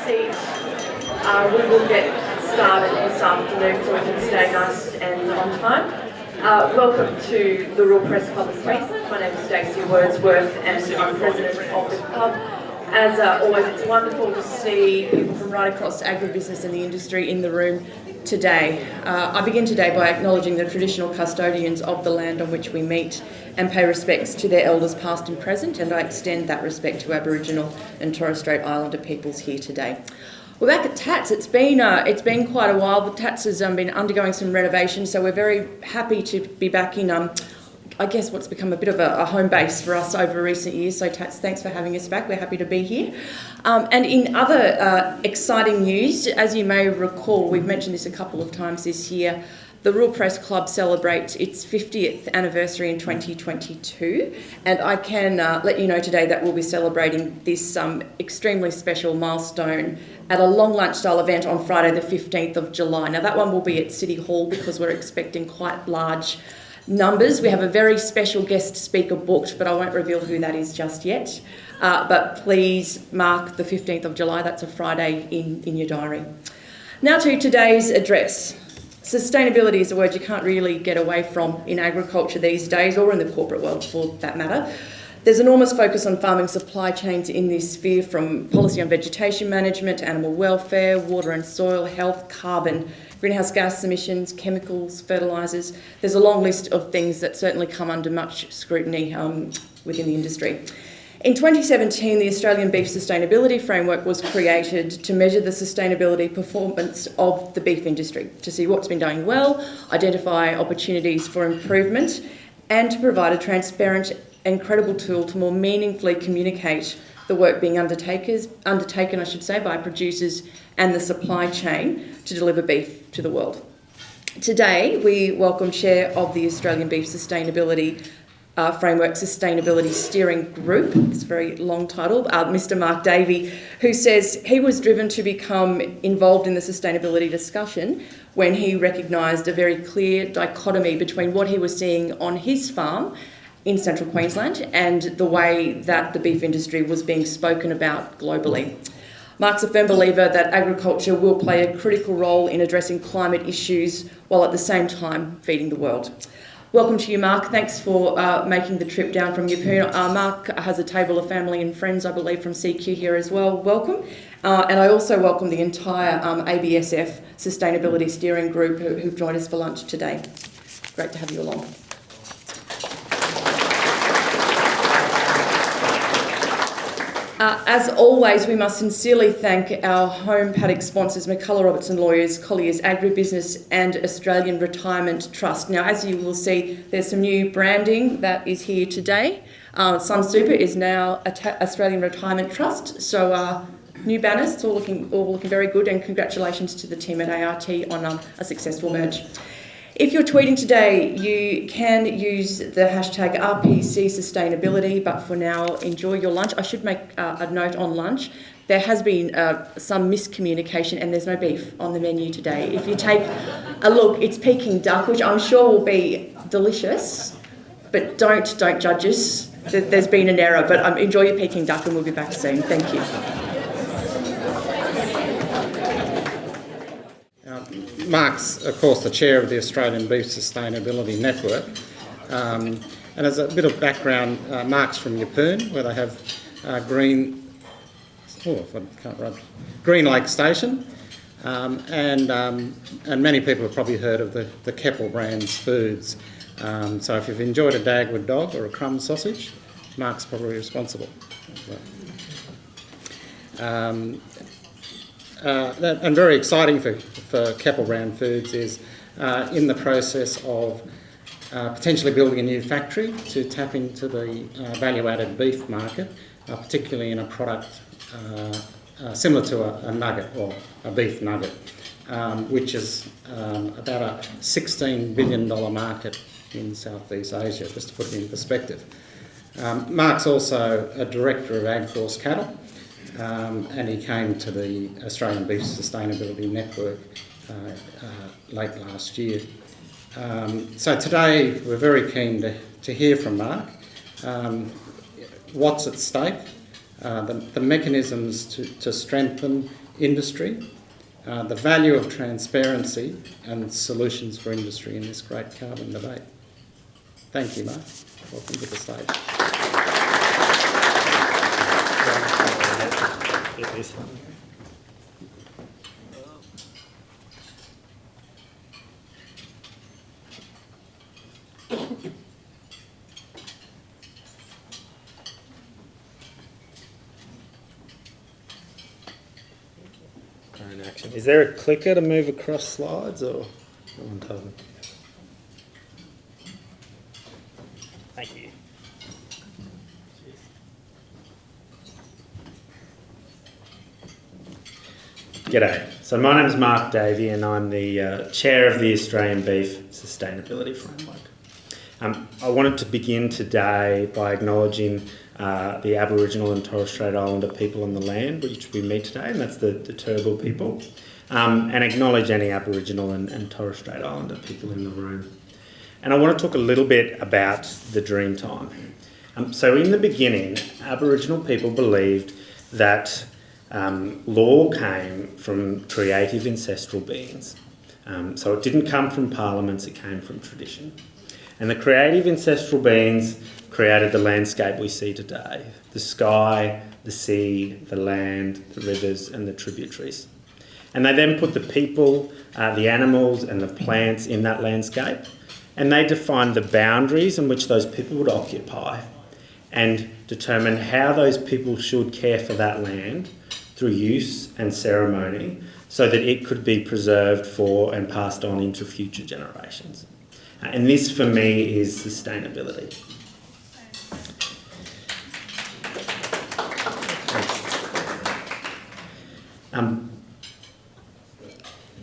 seat. We will get started this afternoon so we can stay nice and on time. Welcome to the Royal Press Club of Queensland. My name is Stacey Wordsworth and I'm President of the club. As always, it's wonderful to see people from right across agribusiness and the industry in the room today. I begin today by acknowledging the traditional custodians of the land on which we meet and pay respects to their elders past and present, and I extend that respect to Aboriginal and Torres Strait Islander peoples here today. We're back at Tats. It's been quite a while. The Tats has been undergoing some renovations, so we're very happy to be back in I guess what's become a bit of a home base for us over recent years. So Tats, thanks for having us back. We're happy to be here. And in other exciting news, as you may recall, we've mentioned this a couple of times this year, the Royal Press Club celebrates its 50th anniversary in 2022. And I can let you know today that we'll be celebrating this extremely special milestone at a long lunch style event on Friday the 15th of July. Now that one will be at City Hall because we're expecting quite large numbers. We have a very special guest speaker booked, but I won't reveal who that is just yet. But please mark the 15th of July, that's a Friday, in your diary. Now to today's address. Sustainability is a word you can't really get away from in agriculture these days, or in the corporate world for that matter. There's enormous focus on farming supply chains in this sphere, from policy on vegetation management, animal welfare, water and soil health, carbon, greenhouse gas emissions, chemicals, fertilisers. There's a long list of things that certainly come under much scrutiny within the industry. In 2017, the Australian Beef Sustainability Framework was created to measure the sustainability performance of the beef industry, to see what's been going well, identify opportunities for improvement, and to provide a transparent and credible tool to more meaningfully communicate the work being undertaken by producers and the supply chain to deliver beef to the world. Today, we welcome Chair of the Australian Beef Sustainability Framework Sustainability Steering Group, it's a very long title, Mr. Mark Davie, who says he was driven to become involved in the sustainability discussion when he recognised a very clear dichotomy between what he was seeing on his farm in central Queensland and the way that the beef industry was being spoken about globally. Mark's a firm believer that agriculture will play a critical role in addressing climate issues while at the same time feeding the world. Welcome to you, Mark. Thanks for making the trip down from Yeppoon. Mark has a table of family and friends, I believe, from CQ here as well. Welcome. And I also welcome the entire ABSF Sustainability Steering Group who've joined us for lunch today. Great to have you along. As always, we must sincerely thank our home paddock sponsors, McCullough Robertson Lawyers, Collier's Agribusiness and Australian Retirement Trust. Now, as you will see, there's some new branding that is here today. Sun Super is now Australian Retirement Trust, so new banners, it's all looking very good, and congratulations to the team at ART on a successful merge. If you're tweeting today, you can use the hashtag RPC Sustainability, but for now, enjoy your lunch. I should make a note on lunch. There has been some miscommunication and there's no beef on the menu today. If you take a look, it's Peking duck, which I'm sure will be delicious, but don't judge us. There's been an error, but enjoy your Peking duck and we'll be back soon. Thank you. Mark's, of course, the chair of the Australian Beef Sustainability Network. And as a bit of background, Mark's from Yeppoon, where they have Green Lake Station. And many people have probably heard of the Keppel Brands foods. So if you've enjoyed a Dagwood dog or a crumb sausage, Mark's probably responsible. And very exciting for Keppel Brand Foods is in the process of potentially building a new factory to tap into the value-added beef market, particularly in a product similar to a nugget or a beef nugget, which is about a $16 billion market in Southeast Asia, just to put it in perspective. Mark's also a director of AgForce Cattle, and he came to the Australian Beef Sustainability Network late last year. So today we're very keen to hear from Mark what's at stake, the mechanisms to strengthen industry, the value of transparency and solutions for industry in this great carbon debate. Thank you, Mark. Welcome to the stage. Action. Is there a clicker to move across slides, or no one told me? Thank you. G'day. So my name is Mark Davie, and I'm the chair of the Australian Beef Sustainability Framework. I wanted to begin today by acknowledging the Aboriginal and Torres Strait Islander people on the land which we meet today, and that's the Turrbal people, and acknowledge any Aboriginal and Torres Strait Islander people in the room. And I want to talk a little bit about the Dreamtime. So in the beginning, Aboriginal people believed that law came from creative ancestral beings. So it didn't come from parliaments, it came from tradition. And the creative ancestral beings created the landscape we see today: the sky, the sea, the land, the rivers and the tributaries. And they then put the people, the animals and the plants in that landscape, and they defined the boundaries in which those people would occupy and determine how those people should care for that land through use and ceremony so that it could be preserved for and passed on into future generations. And this, for me, is sustainability.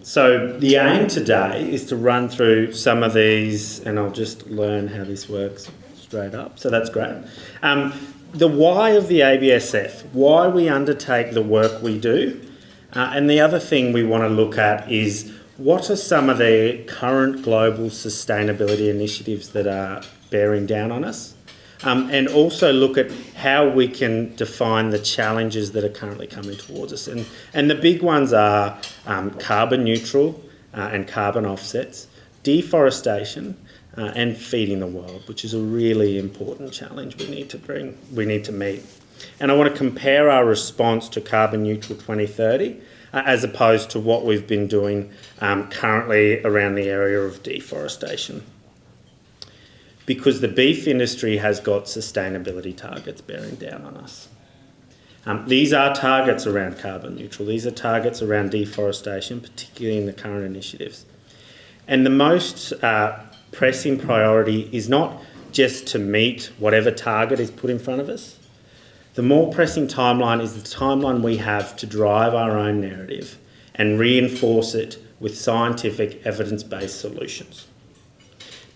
So the aim today is to run through some of these, and I'll just learn how this works straight up. So that's great. The why of the ABSF, why we undertake the work we do, and the other thing we want to look at is what are some of the current global sustainability initiatives that are bearing down on us, and also look at how we can define the challenges that are currently coming towards us. And the big ones are carbon neutral and carbon offsets, deforestation, and feeding the world, which is a really important challenge we need to meet. And I want to compare our response to carbon neutral 2030 as opposed to what we've been doing currently around the area of deforestation. Because the beef industry has got sustainability targets bearing down on us. These are targets around carbon neutral. These are targets around deforestation, particularly in the current initiatives. And the most pressing priority is not just to meet whatever target is put in front of us. The more pressing timeline is the timeline we have to drive our own narrative and reinforce it with scientific evidence-based solutions.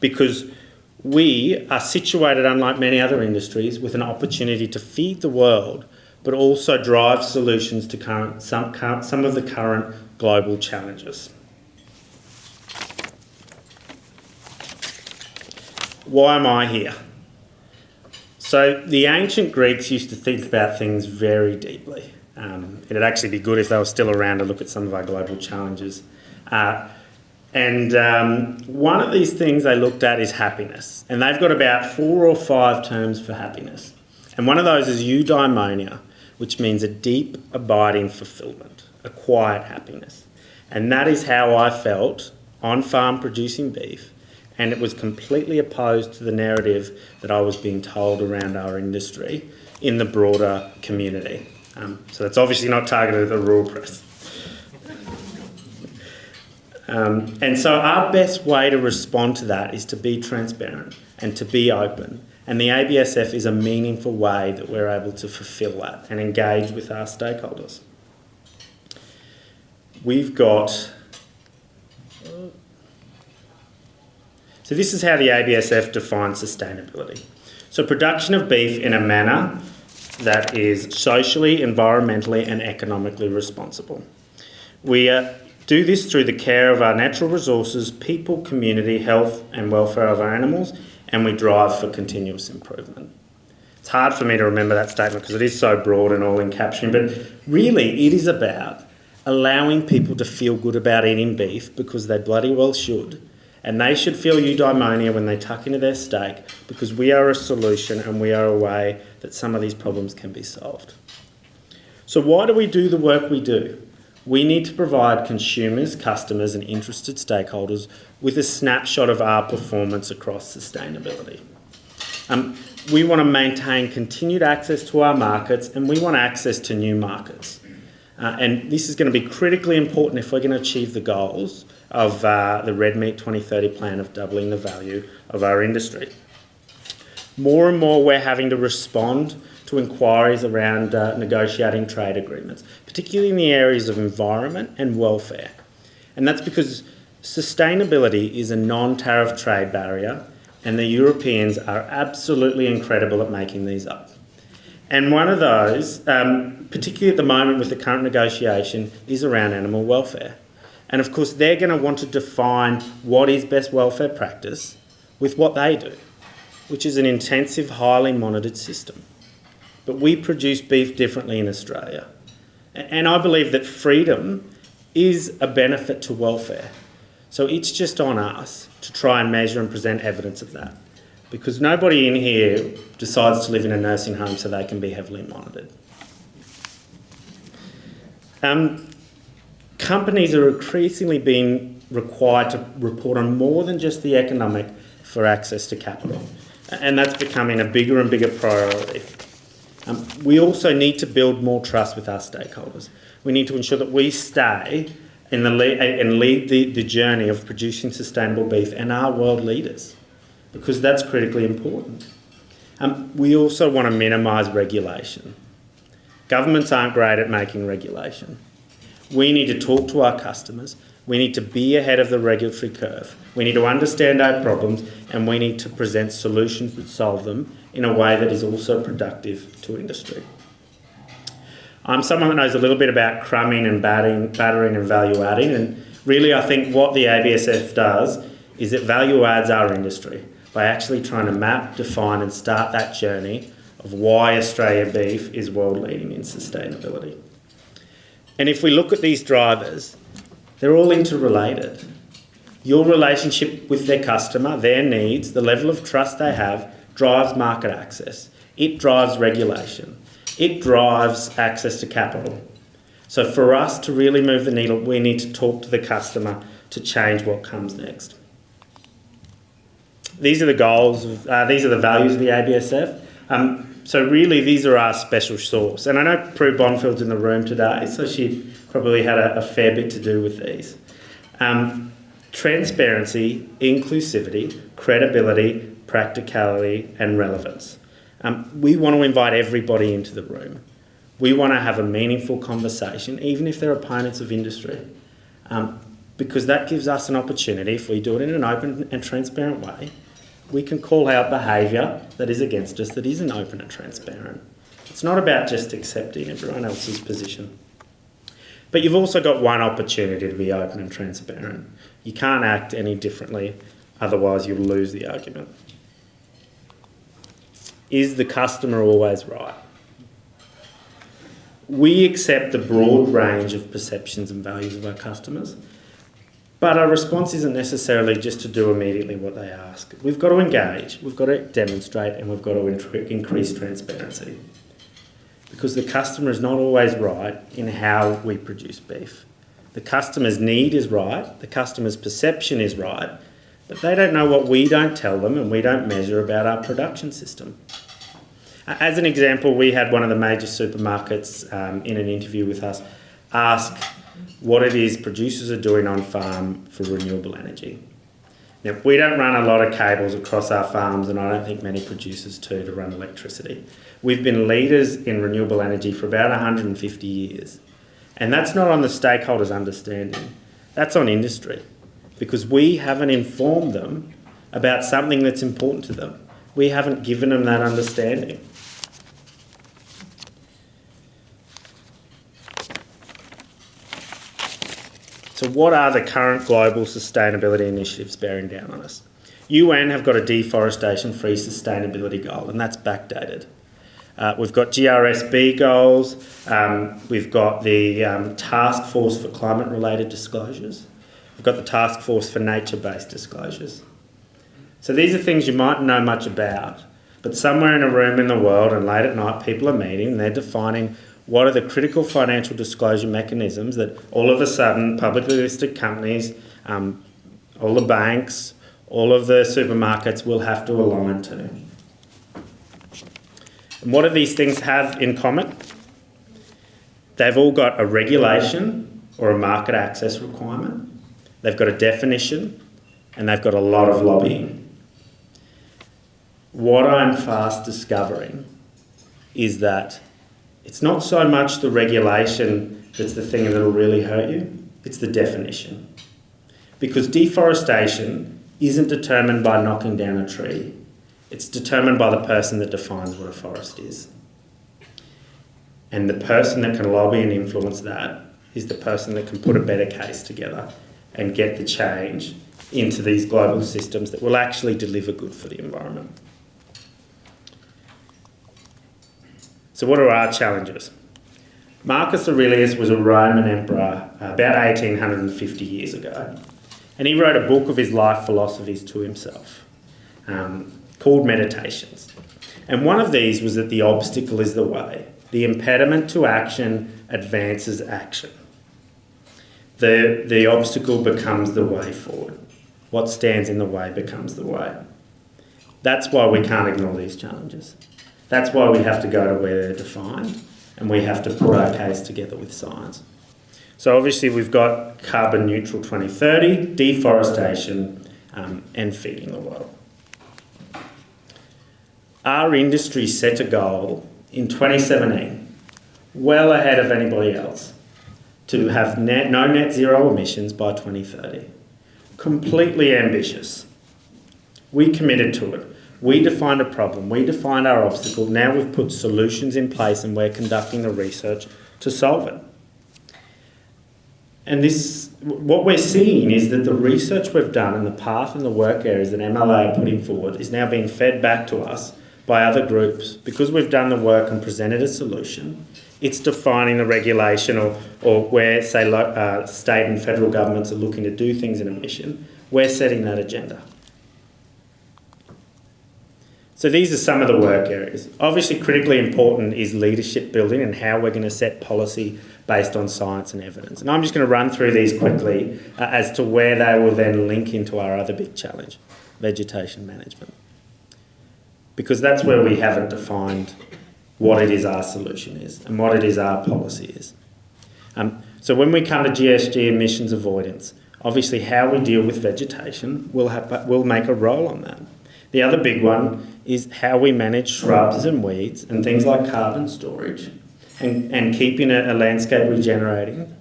Because we are situated, unlike many other industries, with an opportunity to feed the world, but also drive solutions to some of the current global challenges. Why am I here? So the ancient Greeks used to think about things very deeply. It'd actually be good if they were still around to look at some of our global challenges. And one of these things they looked at is happiness. And they've got about 4 or 5 terms for happiness. And one of those is eudaimonia, which means a deep, abiding fulfilment, a quiet happiness. And that is how I felt on farm producing beef. And it was completely opposed to the narrative that I was being told around our industry in the broader community. So it's obviously not targeted at the rural press. And so our best way to respond to that is to be transparent and to be open. And the ABSF is a meaningful way that we're able to fulfil that and engage with our stakeholders. We've got... So this is how the ABSF defines sustainability. So production of beef in a manner that is socially, environmentally and economically responsible. We do this through the care of our natural resources, people, community, health and welfare of our animals, and we drive for continuous improvement. It's hard for me to remember that statement because it is so broad and all-encapsulating, but really it is about allowing people to feel good about eating beef because they bloody well should. And they should feel eudaimonia when they tuck into their steak because we are a solution and we are a way that some of these problems can be solved. So why do we do the work we do? We need to provide consumers, customers and interested stakeholders with a snapshot of our performance across sustainability. We want to maintain continued access to our markets and we want access to new markets. And this is going to be critically important if we're going to achieve the goals of the Red Meat 2030 plan of doubling the value of our industry. More and more we're having to respond to inquiries around negotiating trade agreements, particularly in the areas of environment and welfare. And that's because sustainability is a non-tariff trade barrier and the Europeans are absolutely incredible at making these up. And one of those, particularly at the moment with the current negotiation, is around animal welfare. And of course, they're going to want to define what is best welfare practice with what they do, which is an intensive, highly monitored system. But we produce beef differently in Australia. And I believe that freedom is a benefit to welfare. So it's just on us to try and measure and present evidence of that. Because nobody in here decides to live in a nursing home so they can be heavily monitored. Companies are increasingly being required to report on more than just the economic for access to capital. And that's becoming a bigger and bigger priority. We also need to build more trust with our stakeholders. We need to ensure that we stay in the lead the journey of producing sustainable beef and are world leaders, because that's critically important. We also want to minimise regulation. Governments aren't great at making regulation. We need to talk to our customers. We need to be ahead of the regulatory curve. We need to understand our problems and we need to present solutions that solve them in a way that is also productive to industry. I'm someone that knows a little bit about crumbing and battering and value adding, and really I think what the ABSF does is it value adds our industry by actually trying to map, define and start that journey of why Australia beef is world leading in sustainability. And if we look at these drivers, they're all interrelated. Your relationship with their customer, their needs, the level of trust they have, drives market access. It drives regulation. It drives access to capital. So for us to really move the needle, we need to talk to the customer to change what comes next. These are the goals, these are the values of the ABSF. So really these are our special sauce. And I know Prue Bonfield's in the room today, so she probably had a fair bit to do with these. Transparency, inclusivity, credibility, practicality and relevance. We want to invite everybody into the room. We want to have a meaningful conversation, even if they're opponents of industry, because that gives us an opportunity, if we do it in an open and transparent way, we can call out behaviour that is against us that isn't open and transparent. It's not about just accepting everyone else's position. But you've also got one opportunity to be open and transparent. You can't act any differently, otherwise you'll lose the argument. Is the customer always right? We accept the broad range of perceptions and values of our customers, but our response isn't necessarily just to do immediately what they ask. We've got to engage, we've got to demonstrate, and we've got to increase transparency. Because the customer is not always right in how we produce beef. The customer's need is right, the customer's perception is right, but they don't know what we don't tell them and we don't measure about our production system. As an example, we had one of the major supermarkets in an interview with us ask what it is producers are doing on farm for renewable energy. Now, we don't run a lot of cables across our farms, and I don't think many producers do, to run electricity. We've been leaders in renewable energy for about 150 years. And that's not on the stakeholders' understanding. That's on industry. Because we haven't informed them about something that's important to them. We haven't given them that understanding. So what are the current global sustainability initiatives bearing down on us? UN have got a deforestation-free sustainability goal, and that's backdated. We've got GRSB goals. We've got the Task Force for Climate-Related Disclosures. We've got the Task Force for Nature-Based Disclosures. So these are things you mightn't know much about, but somewhere in a room in the world and late at night people are meeting and they're defining what are the critical financial disclosure mechanisms that all of a sudden publicly listed companies, all the banks, all of the supermarkets will have to align to. And what do these things have in common? They've all got a regulation or a market access requirement. They've got a definition and they've got a lot of lobbying. What I'm fast discovering is that it's not so much the regulation that's the thing that'll really hurt you, it's the definition. Because deforestation isn't determined by knocking down a tree, it's determined by the person that defines what a forest is. And the person that can lobby and influence that is the person that can put a better case together and get the change into these global systems that will actually deliver good for the environment. So what are our challenges? Marcus Aurelius was a Roman emperor about 1850 years ago, and he wrote a book of his life philosophies to himself called Meditations. And one of these was that the obstacle is the way. The impediment to action advances action. The obstacle becomes the way forward. What stands in the way becomes the way. That's why we can't ignore these challenges. That's why we have to go to where they're defined and we have to put our case together with science. So obviously we've got carbon neutral 2030, deforestation and feeding the world. Our industry set a goal in 2017, well ahead of anybody else, to have no net zero emissions by 2030. Completely ambitious. We committed to it. We defined a problem, we defined our obstacle, now we've put solutions in place and we're conducting the research to solve it. And what we're seeing is that the research we've done and the path and the work areas that MLA are putting forward is now being fed back to us by other groups. Because we've done the work and presented a solution, it's defining the regulation or where, say, state and federal governments are looking to do things in a mission, we're setting that agenda. So these are some of the work areas. Obviously critically important is leadership building and how we're going to set policy based on science and evidence. And I'm just going to run through these quickly as to where they will then link into our other big challenge, vegetation management. Because that's where we haven't defined what it is our solution is and what it is our policy is. So when we come to GHG emissions avoidance, obviously how we deal with vegetation will make a role on that. The other big one is how we manage shrubs and weeds and things like carbon storage and keeping a landscape regenerating.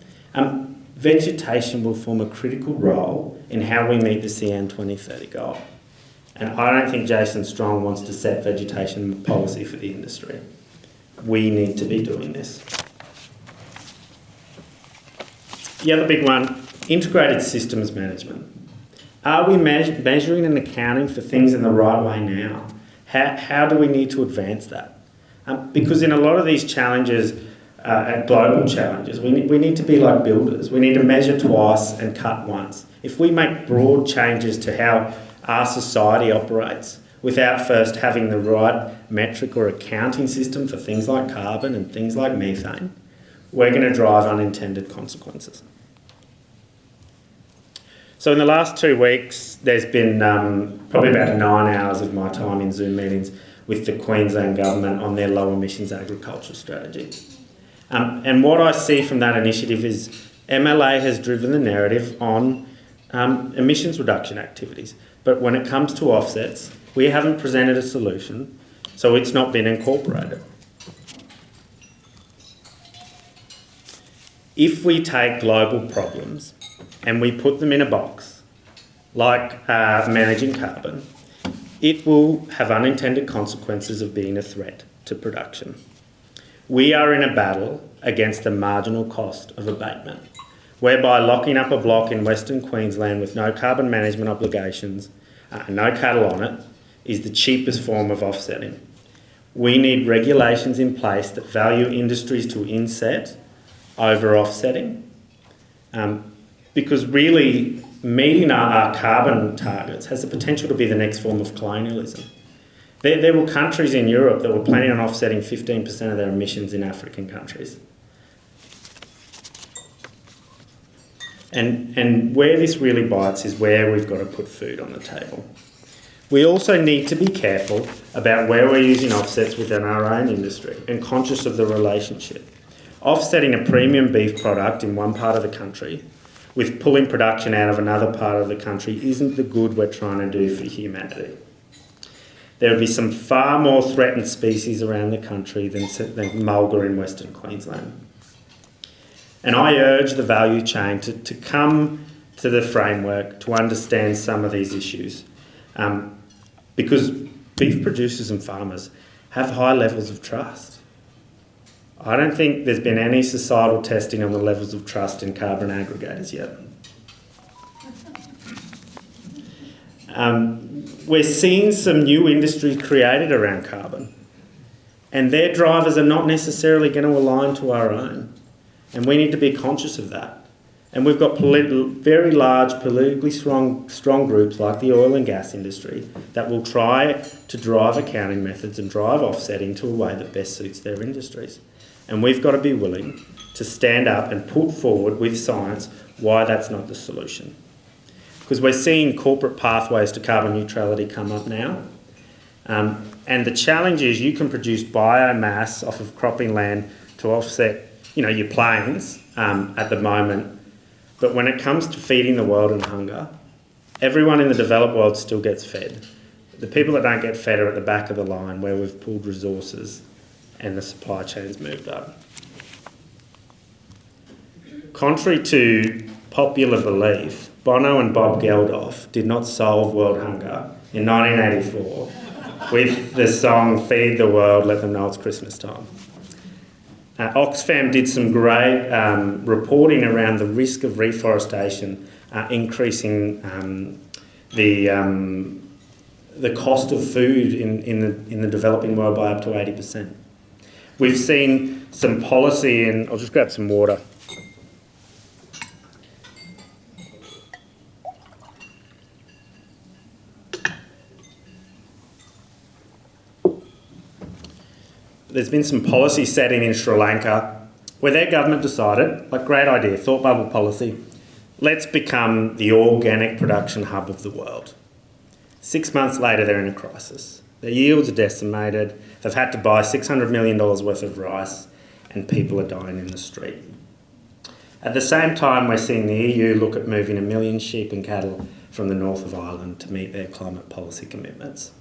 Vegetation will form a critical role in how we meet the CN 2030 goal. And I don't think Jason Strong wants to set vegetation policy for the industry. We need to be doing this. The other big one, integrated systems management. Are we measuring and accounting for things in the right way now? How do we need to advance that? Because in a lot of these challenges, global challenges, we need to be like builders. We need to measure twice and cut once. If we make broad changes to how our society operates without first having the right metric or accounting system for things like carbon and things like methane, we're going to drive unintended consequences. So in the last 2 weeks, there's been probably about 9 hours of my time in Zoom meetings with the Queensland Government on their low emissions agriculture strategy. And what I see from that initiative is MLA has driven the narrative on emissions reduction activities. But when it comes to offsets, we haven't presented a solution, so it's not been incorporated. If we take global problems and we put them in a box, like managing carbon, it will have unintended consequences of being a threat to production. We are in a battle against the marginal cost of abatement, whereby locking up a block in Western Queensland with no carbon management obligations, no cattle on it, is the cheapest form of offsetting. we need regulations in place that value industries to inset over offsetting. Because really, meeting our carbon targets has the potential to be the next form of colonialism. There were countries in Europe that were planning on offsetting 15% of their emissions in African countries. And where this really bites is where we've got to put food on the table. We also need to be careful about where we're using offsets within our own industry and conscious of the relationship. Offsetting a premium beef product in one part of the country with pulling production out of another part of the country isn't the good we're trying to do for humanity. There would be some far more threatened species around the country than mulga in Western Queensland. And I urge the value chain to come to the framework to understand some of these issues. Because beef producers and farmers have high levels of trust. I don't think there's been any societal testing on the levels of trust in carbon aggregators yet. We're seeing some new industries created around carbon, and their drivers are not necessarily going to align to our own, and we need to be conscious of that. And we've got very large, politically strong groups like the oil and gas industry that will try to drive accounting methods and drive offsetting to a way that best suits their industries. And we've got to be willing to stand up and put forward with science why that's not the solution. Because we're seeing corporate pathways to carbon neutrality come up now. And the challenge is you can produce biomass off of cropping land to offset, your plains at the moment. But when it comes to feeding the world and hunger, everyone in the developed world still gets fed. The people that don't get fed are at the back of the line where we've pulled resources and the supply chain's moved up. Contrary to popular belief, Bono and Bob Geldof did not solve world hunger in 1984 with the song Feed the World, Let Them Know It's Christmas Time. Oxfam did some great reporting around the risk of reforestation increasing the cost of food in the developing world by up to 80%. We've seen some policy, and I'll just grab some water. There's been some policy setting in Sri Lanka where their government decided, great idea, thought bubble policy, let's become the organic production hub of the world. 6 months later, they're in a crisis. Their yields are decimated, they've had to buy $600 million worth of rice, and people are dying in the street. At the same time, we're seeing the EU look at moving 1 million sheep and cattle from the north of Ireland to meet their climate policy commitments.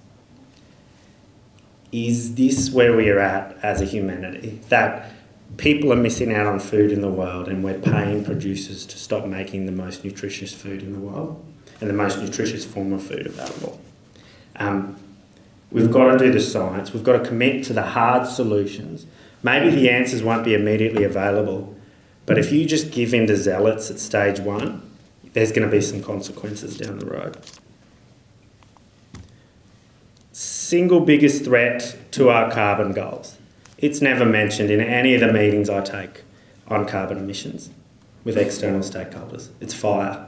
Is this where we are at as a humanity? That people are missing out on food in the world and we're paying producers to stop making the most nutritious food in the world and the most nutritious form of food available. We've got to do the science. We've got to commit to the hard solutions. Maybe the answers won't be immediately available, but if you just give in to zealots at stage one, there's going to be some consequences down the road. Single biggest threat to our carbon goals. It's never mentioned in any of the meetings I take on carbon emissions with external stakeholders. It's fire,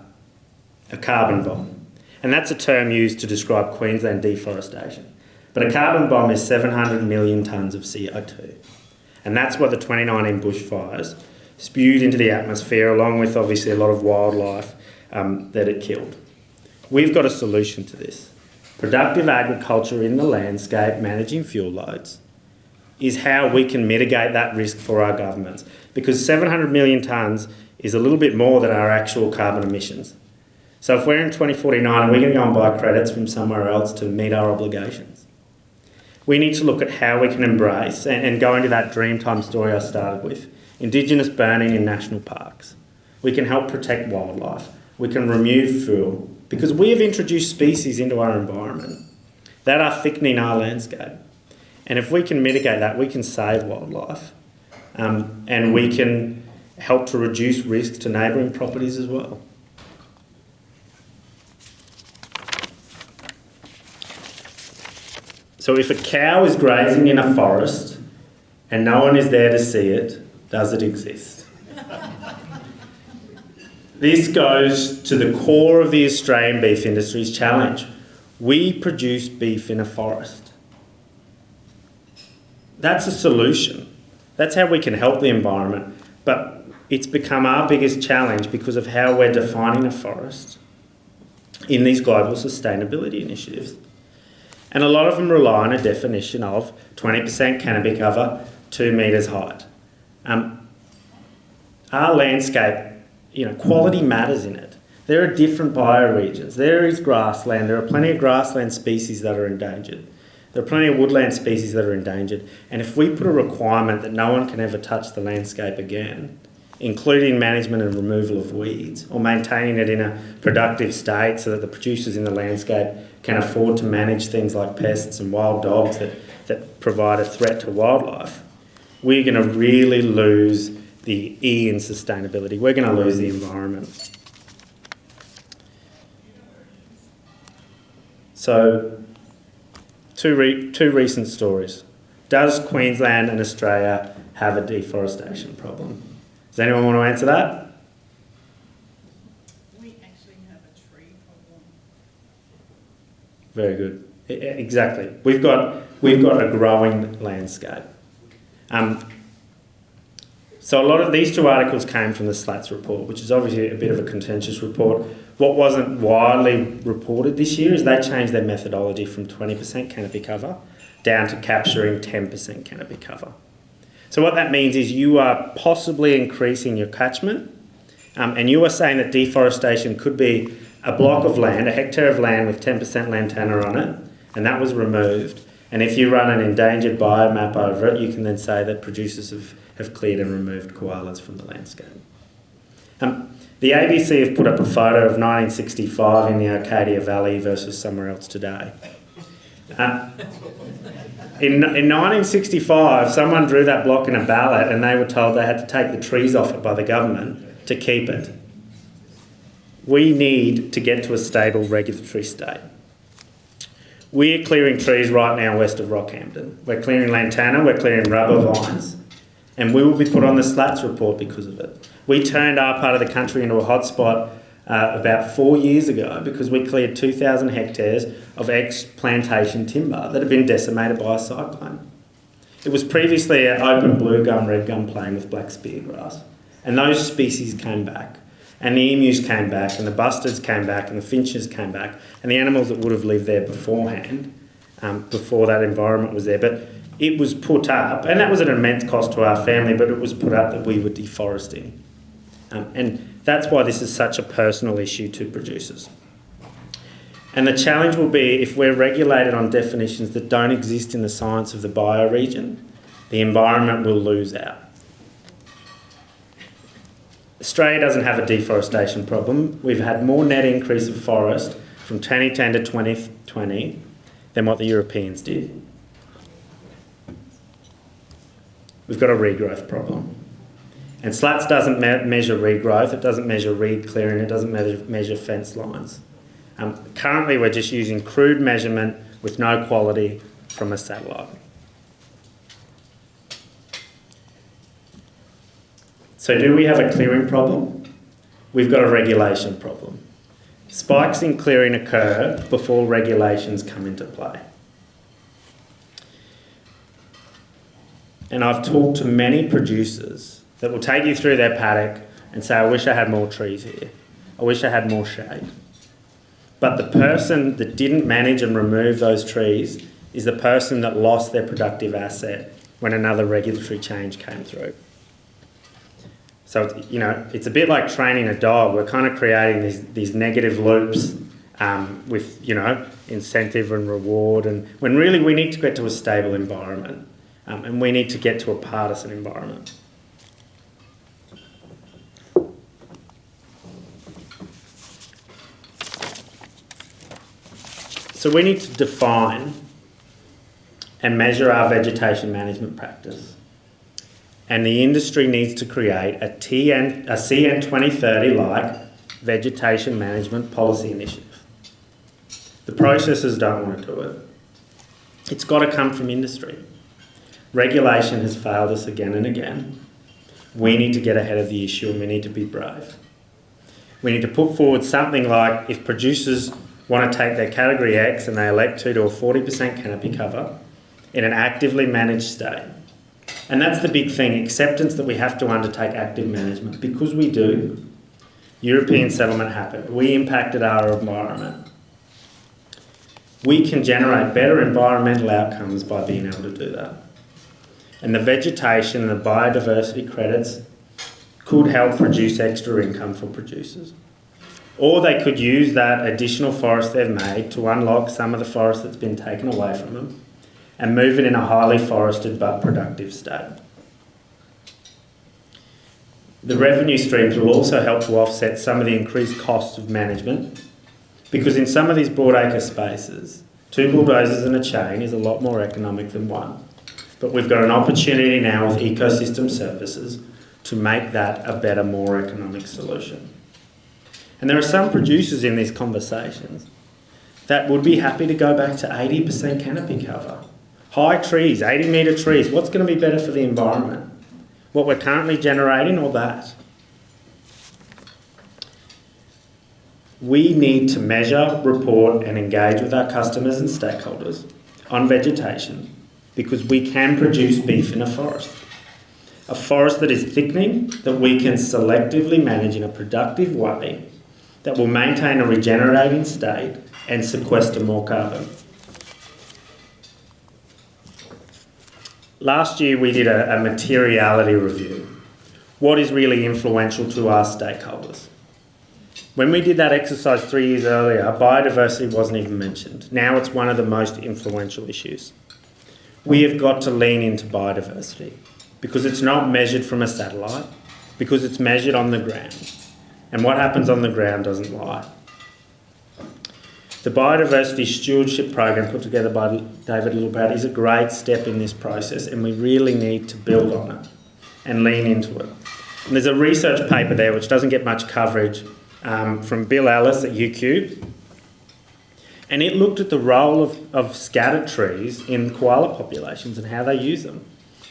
a carbon bomb. And that's a term used to describe Queensland deforestation. But a carbon bomb is 700 million tonnes of CO2. And that's what the 2019 bushfires spewed into the atmosphere, along with obviously a lot of wildlife that it killed. We've got a solution to this. Productive agriculture in the landscape, managing fuel loads, is how we can mitigate that risk for our governments. Because 700 million tonnes is a little bit more than our actual carbon emissions. So if we're in 2049, are we going to go and buy credits from somewhere else to meet our obligations? We need to look at how we can embrace and go into that Dreamtime story I started with. Indigenous burning in national parks. We can help protect wildlife. We can remove fuel. Because we have introduced species into our environment that are thickening our landscape. And if we can mitigate that, we can save wildlife. And we can help to reduce risks to neighbouring properties as well. So if a cow is grazing in a forest and no one is there to see it, does it exist? This goes to the core of the Australian beef industry's challenge. We produce beef in a forest. That's a solution. That's how we can help the environment. But it's become our biggest challenge because of how we're defining a forest in these global sustainability initiatives. And a lot of them rely on a definition of 20% canopy cover, 2 metres height. Our landscape, quality matters in it. There are different bioregions. There is grassland. There are plenty of grassland species that are endangered. There are plenty of woodland species that are endangered. And if we put a requirement that no one can ever touch the landscape again, including management and removal of weeds, or maintaining it in a productive state so that the producers in the landscape can afford to manage things like pests and wild dogs that provide a threat to wildlife, we're going to really lose the E in sustainability. We're going to lose the environment. So, two recent stories. Does Queensland and Australia have a deforestation problem? Does anyone want to answer that? We actually have a tree problem. Very good. Exactly. We've got a growing landscape. So a lot of these two articles came from the SLATS report, which is obviously a bit of a contentious report. What wasn't widely reported this year is they changed their methodology from 20% canopy cover down to capturing 10% canopy cover. So what that means is you are possibly increasing your catchment, and you are saying that deforestation could be a block of land, a hectare of land with 10% lantana on it, and that was removed. And if you run an endangered biomap over it, you can then say that producers have cleared and removed koalas from the landscape. The ABC have put up a photo of 1965 in the Arcadia Valley versus somewhere else today. In 1965, someone drew that block in a ballot and they were told they had to take the trees off it by the government to keep it. We need to get to a stable regulatory state. We're clearing trees right now west of Rockhampton. We're clearing lantana, we're clearing rubber vines, and we will be put on the SLATS report because of it. We turned our part of the country into a hotspot about 4 years ago because we cleared 2,000 hectares of ex-plantation timber that had been decimated by a cyclone. It was previously an open blue gum, red gum plain with black speargrass, and those species came back. And the emus came back, and the bustards came back, and the finches came back, and the animals that would have lived there beforehand, before that environment was there. But it was put up, and that was an immense cost to our family, but it was put up that we were deforesting. And that's why this is such a personal issue to producers. And the challenge will be if we're regulated on definitions that don't exist in the science of the bioregion, the environment will lose out. Australia doesn't have a deforestation problem. We've had more net increase of forest from 2010 to 2020 than what the Europeans did. We've got a regrowth problem. And SLATS doesn't measure regrowth, it doesn't measure reed clearing, it doesn't measure fence lines. Currently we're just using crude measurement with no quality from a satellite. So do we have a clearing problem? We've got a regulation problem. Spikes in clearing occur before regulations come into play. And I've talked to many producers that will take you through their paddock and say, I wish I had more trees here. I wish I had more shade. But the person that didn't manage and remove those trees is the person that lost their productive asset when another regulatory change came through. So, it's a bit like training a dog. We're kind of creating these negative loops with, incentive and reward, and when really we need to get to a stable environment and we need to get to a partisan environment. So we need to define and measure our vegetation management practice. And the industry needs to create a CN 2030-like vegetation management policy initiative. The processors don't want to do it. It's got to come from industry. Regulation has failed us again and again. We need to get ahead of the issue and we need to be brave. We need to put forward something like, if producers want to take their category X and they elect to do a 40% canopy cover in an actively managed state. And that's the big thing, acceptance that we have to undertake active management. Because we do, European settlement happened. We impacted our environment. We can generate better environmental outcomes by being able to do that. And the vegetation and the biodiversity credits could help produce extra income for producers. Or they could use that additional forest they've made to unlock some of the forest that's been taken away from them and move it in a highly forested but productive state. The revenue streams will also help to offset some of the increased costs of management, because in some of these broadacre spaces, 2 bulldozers and a chain is a lot more economic than 1. But we've got an opportunity now with ecosystem services to make that a better, more economic solution. And there are some producers in these conversations that would be happy to go back to 80% canopy cover. High trees, 80-metre trees, what's going to be better for the environment? What we're currently generating or that? We need to measure, report and engage with our customers and stakeholders on vegetation, because we can produce beef in a forest. A forest that is thickening, that we can selectively manage in a productive way, that will maintain a regenerating state and sequester more carbon. Last year we did a materiality review. What is really influential to our stakeholders? When we did that exercise 3 years earlier, biodiversity wasn't even mentioned. Now it's one of the most influential issues. We have got to lean into biodiversity, because it's not measured from a satellite, because it's measured on the ground. And what happens on the ground doesn't lie. The Biodiversity Stewardship Program put together by David Littleproud is a great step in this process, and we really need to build on it and lean into it. And there's a research paper there which doesn't get much coverage from Bill Ellis at UQ. And it looked at the role of scattered trees in koala populations and how they use them.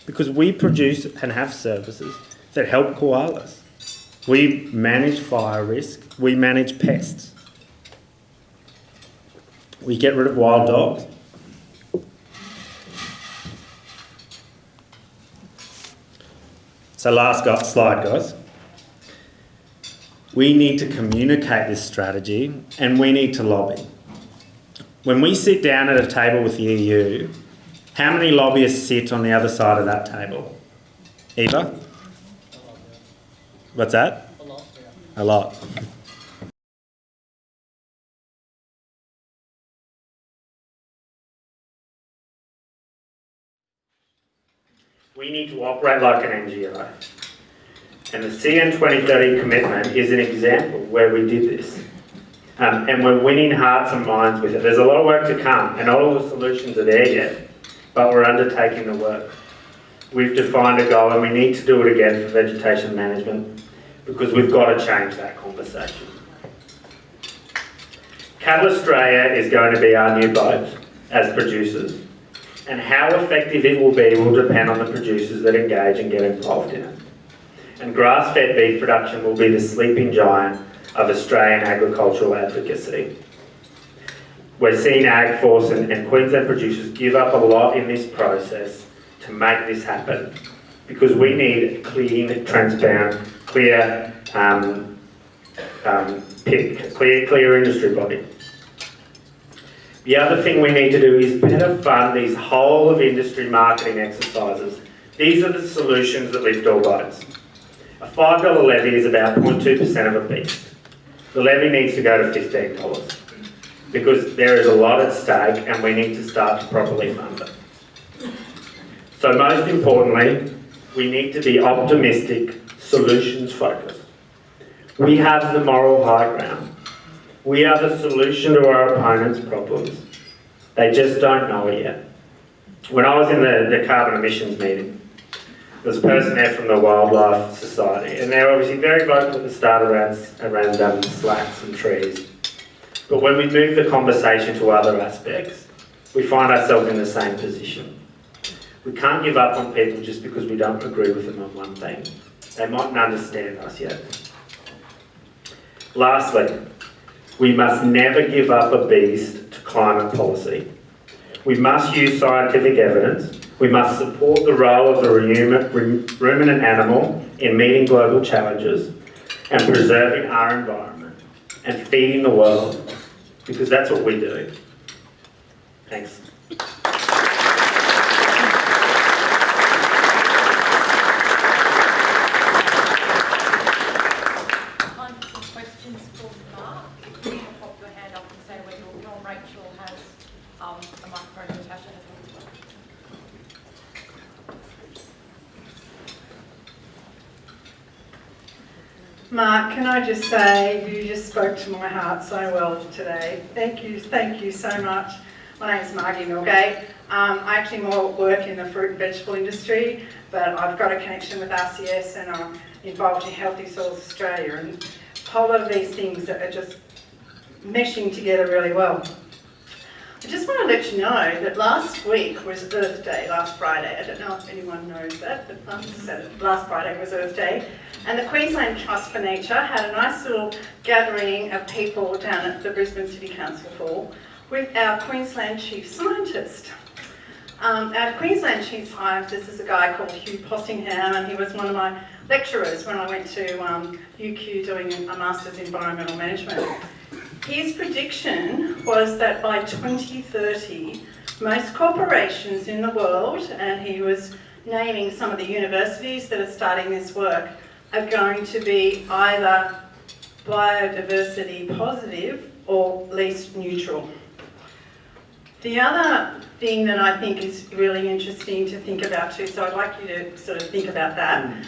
Because we produce and have services that help koalas. We manage fire risk, we manage pests. We get rid of wild dogs. So last slide, guys. We need to communicate this strategy and we need to lobby. When we sit down at a table with the EU, how many lobbyists sit on the other side of that table? Eva? What's that? A lot. Yeah. A lot. We need to operate like an NGO. And the CN 2030 commitment is an example where we did this. And we're winning hearts and minds with it. There's a lot of work to come, and not all the solutions are there yet, but we're undertaking the work. We've defined a goal, and we need to do it again for vegetation management, because we've got to change that conversation. Cattle Australia is going to be our new boat as producers, and how effective it will be will depend on the producers that engage and get involved in it. And grass-fed beef production will be the sleeping giant of Australian agricultural advocacy. We're seeing AgForce and Queensland producers give up a lot in this process to make this happen, because we need a clean, transparent, clear industry body. The other thing we need to do is better fund these whole of industry marketing exercises. These are the solutions that lift all boats. A $5 levy is about 0.2% of a beef. The levy needs to go to $15, because there is a lot at stake and we need to start to properly fund it. So most importantly, we need to be optimistic, solutions focused. We have the moral high ground. We are the solution to our opponents' problems. They just don't know it yet. When I was in the carbon emissions meeting, there was a person there from the Wildlife Society, and they're obviously very vocal at the start around slats and trees. But when we move the conversation to other aspects, we find ourselves in the same position. We can't give up on people just because we don't agree with them on one thing. They mightn't understand us yet. Lastly, we must never give up a beast to climate policy. We must use scientific evidence. We must support the role of the ruminant animal in meeting global challenges and preserving our environment and feeding the world, because that's what we do. Thanks. Time for some questions for Mark. If you can pop your hand up and say whether or Rachel has a microphone, Natasha has one as well. Mark, can I just say, you just spoke to my heart so well today. Thank you so much. My name's Margie Milgate. I actually more work in the fruit and vegetable industry, but I've got a connection with RCS and I'm involved in Healthy Soils Australia, and a whole lot of these things that are just meshing together really well. I just want to let you know that last week was Earth Day, last Friday. I don't know if anyone knows that, but last Friday was Earth Day. And the Queensland Trust for Nature had a nice little gathering of people down at the Brisbane City Council Hall with our Queensland Chief Scientist. Our Queensland Chief Scientist is a guy called Hugh Possingham, and he was one of my lecturers when I went to UQ doing a Master's in Environmental Management. His prediction was that by 2030, most corporations in the world, and he was naming some of the universities that are starting this work, are going to be either biodiversity positive or least neutral. The other thing that I think is really interesting to think about too, so I'd like you to sort of think about that.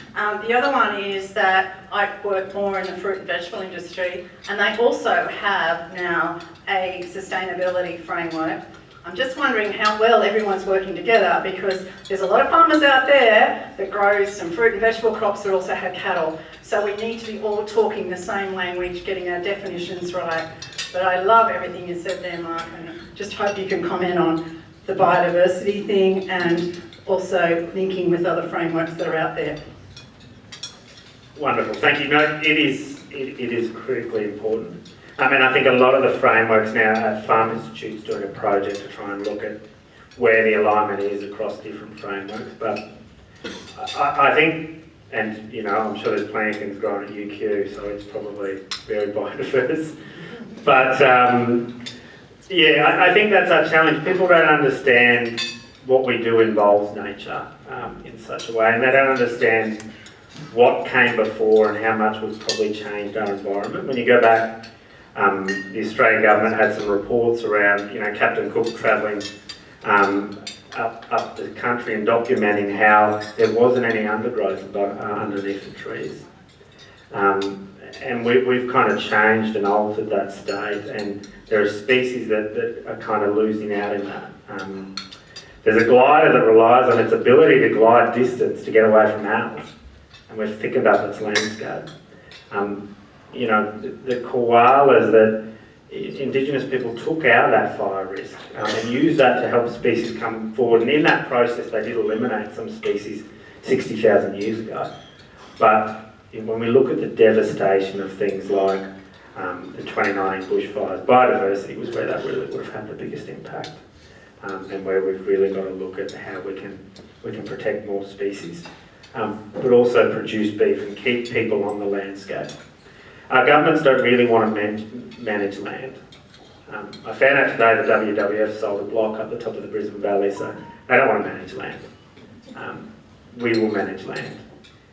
The other one is that I work more in the fruit and vegetable industry, and they also have now a sustainability framework. I'm just wondering how well everyone's working together, because there's a lot of farmers out there that grow some fruit and vegetable crops that also have cattle. So we need to be all talking the same language, getting our definitions right. But I love everything you said there, Mark, and just hope you can comment on the biodiversity thing and also linking with other frameworks that are out there. Wonderful, thank you. No, it is critically important. I mean, I think a lot of the frameworks now at Farm Institute's doing a project to try and look at where the alignment is across different frameworks. But I think, and you know, I'm sure there's plenty of things growing at UQ, so it's probably very biodiverse. But yeah, I think that's our challenge. People don't understand what we do involves nature in such a way, and they don't understand what came before and how much we've probably changed our environment. When you go back, the Australian government had some reports around, you know, Captain Cook travelling up the country and documenting how there wasn't any undergrowth underneath the trees. And we've kind of changed and altered that state, and there are species that are kind of losing out in that. There's a glider that relies on its ability to glide distance to get away from owls, and we've thickened up its landscape. You know, the koalas that Indigenous people took out that fire risk and used that to help species come forward, and in that process they did eliminate some species 60,000 years ago. But when we look at the devastation of things like the 2019 bushfires, biodiversity was where that really would have had the biggest impact, and where we've really got to look at how we can protect more species, but also produce beef and keep people on the landscape. Our governments don't really want to manage land. I found out today that WWF sold a block up the top of the Brisbane Valley, so they don't want to manage land. We will manage land.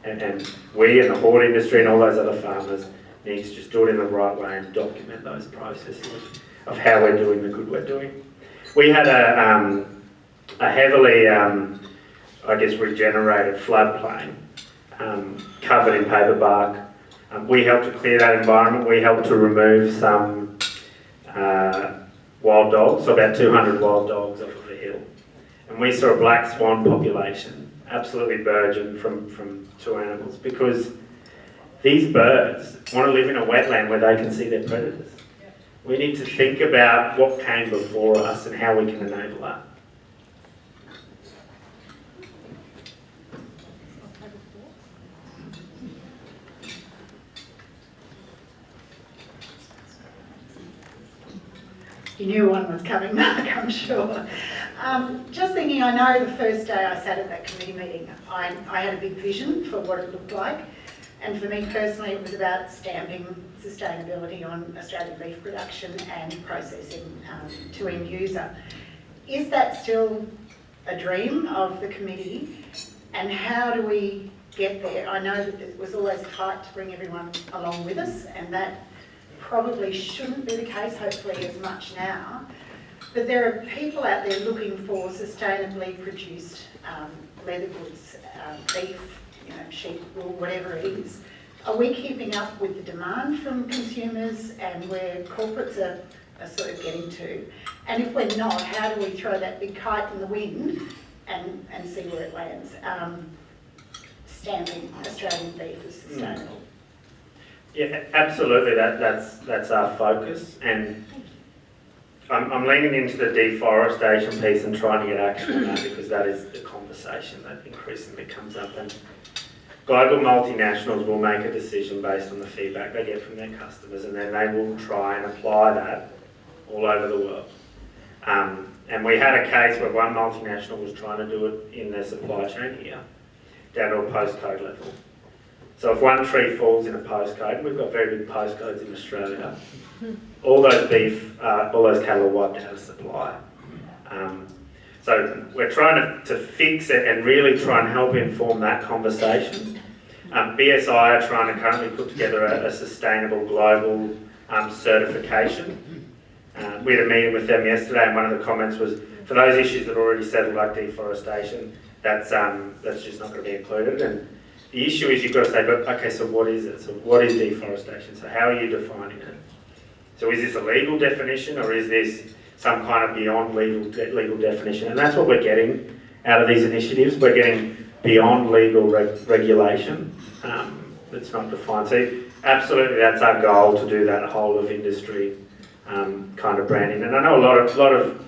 And we and the horde industry and all those other farmers need to just do it in the right way and document those processes of how we're doing the good we're doing. We had a heavily, I guess, regenerated floodplain covered in paper bark. We helped to clear that environment. We helped to remove some wild dogs, so about 200 wild dogs off of a hill. And we saw a black swan population absolutely burgeon from two animals, because these birds want to live in a wetland where they can see their predators. We need to think about what came before us and how we can enable that. You knew one was coming, Mark, I'm sure. Just thinking, I know the first day I sat at that committee meeting, I had a big vision for what it looked like. And for me personally, it was about stamping sustainability on Australian beef production and processing to end user. Is that still a dream of the committee? And how do we get there? I know that it was always a fight to bring everyone along with us, and that probably shouldn't be the case, hopefully as much now. But there are people out there looking for sustainably produced leather goods, beef, sheep, wool, whatever it is. Are we keeping up with the demand from consumers and where corporates are sort of getting to? And if we're not, how do we throw that big kite in the wind and see where it lands? Stamping Australian beef as sustainable. Yeah, absolutely. That's our focus, and I'm leaning into the deforestation piece and trying to get action on that, because that is the conversation that increasingly comes up. And global multinationals will make a decision based on the feedback they get from their customers, and then they will try and apply that all over the world. And we had a case where one multinational was trying to do it in their supply chain here, down to a postcode level. So if one tree falls in a postcode, and we've got very big postcodes in Australia, all those cattle are wiped out of supply. So we're trying to fix it and really try and help inform that conversation. BSI are trying to currently put together a sustainable global certification. We had a meeting with them yesterday, and one of the comments was, for those issues that are already settled, like deforestation, that's just not going to be included. And the issue is you've got to say, but okay, so what is it? So what is deforestation? So how are you defining it? So is this a legal definition, or is this some kind of beyond legal definition? And that's what we're getting out of these initiatives. We're getting beyond legal regulation that's not defined. So absolutely, that's our goal, to do that whole of industry kind of branding. And I know a lot of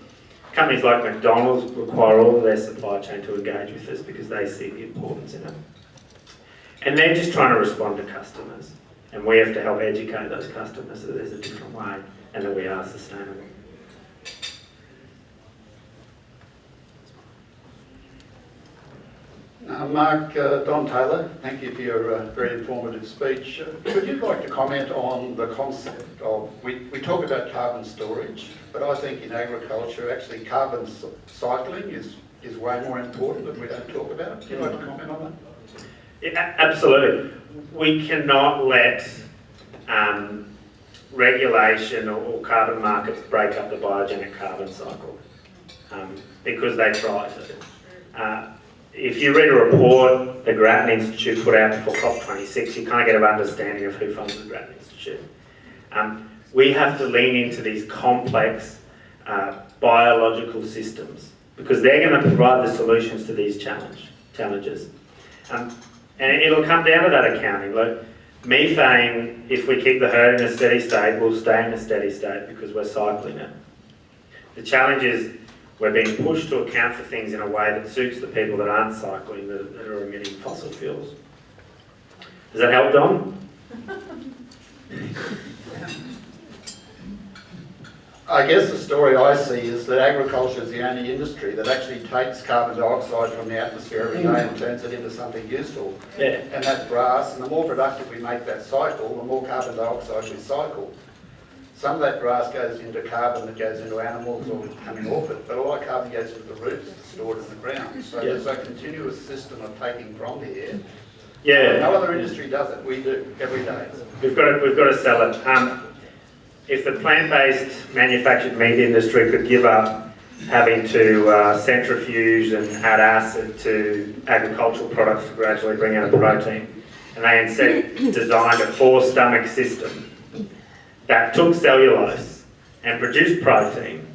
companies like McDonald's require all of their supply chain to engage with us because they see the importance in it. And they're just trying to respond to customers. And we have to help educate those customers that there's a different way and that we are sustainable. Mark, Don Taylor, thank you for your very informative speech. Would you like to comment on the concept of, we talk about carbon storage, but I think in agriculture actually carbon cycling is way more important that we don't talk about. Would you like to comment on that? Yeah, absolutely. We cannot let regulation or carbon markets break up the biogenic carbon cycle because they try to. If you read a report the Grattan Institute put out before COP26, you kind of get an understanding of who funds the Grattan Institute. We have to lean into these complex biological systems because they're going to provide the solutions to these challenges. And it'll come down to that accounting. Like methane, if we keep the herd in a steady state, will stay in a steady state because we're cycling it. The challenge is we're being pushed to account for things in a way that suits the people that aren't cycling, that are emitting fossil fuels. Does that help, Don? I guess the story I see is that agriculture is the only industry that actually takes carbon dioxide from the atmosphere every day and turns it into something useful. Yeah. And that's grass, and the more productive we make that cycle, the more carbon dioxide we cycle. Some of that grass goes into carbon that goes into animals or coming off it, but all that carbon goes into the roots, stored in the ground. So there's a continuous system of taking from the air. Yeah. No other industry does it. We do every day. We've got to sell it. If the plant-based manufactured meat industry could give up having to centrifuge and add acid to agricultural products to gradually bring out protein, and they instead designed a four-stomach system that took cellulose and produced protein,